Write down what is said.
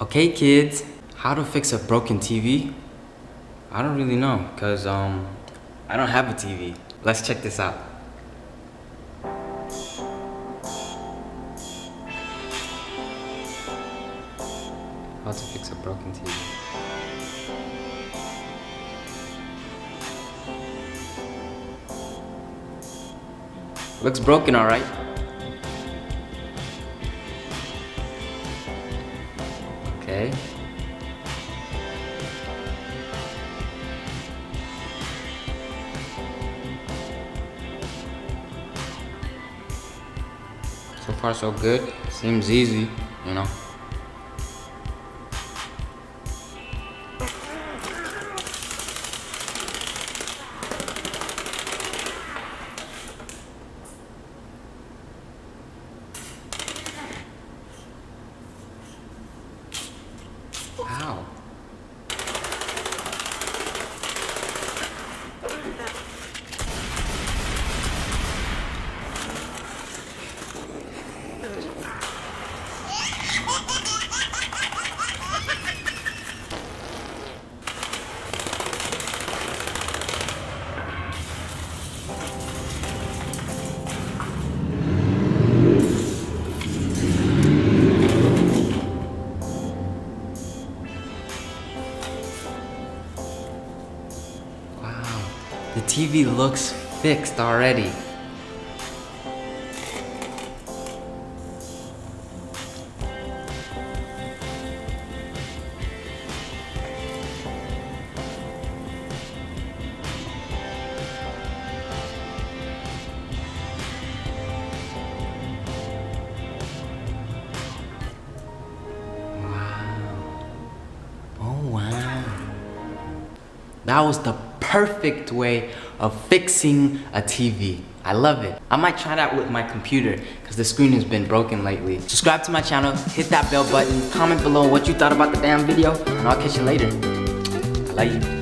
Okay kids, how to fix a broken TV? I don't really know, cause I don't have a TV. Let's check this out. How to fix a broken TV. Looks broken, alright. Okay. So far so good. Seems easy, you know. Ow. The TV looks fixed already. Wow. Oh wow. That was the perfect way of fixing a TV. I love it. I might try that with my computer because the screen has been broken lately. Subscribe to my channel, hit that bell button, comment below what you thought about the damn video, and I'll catch you later. I love you.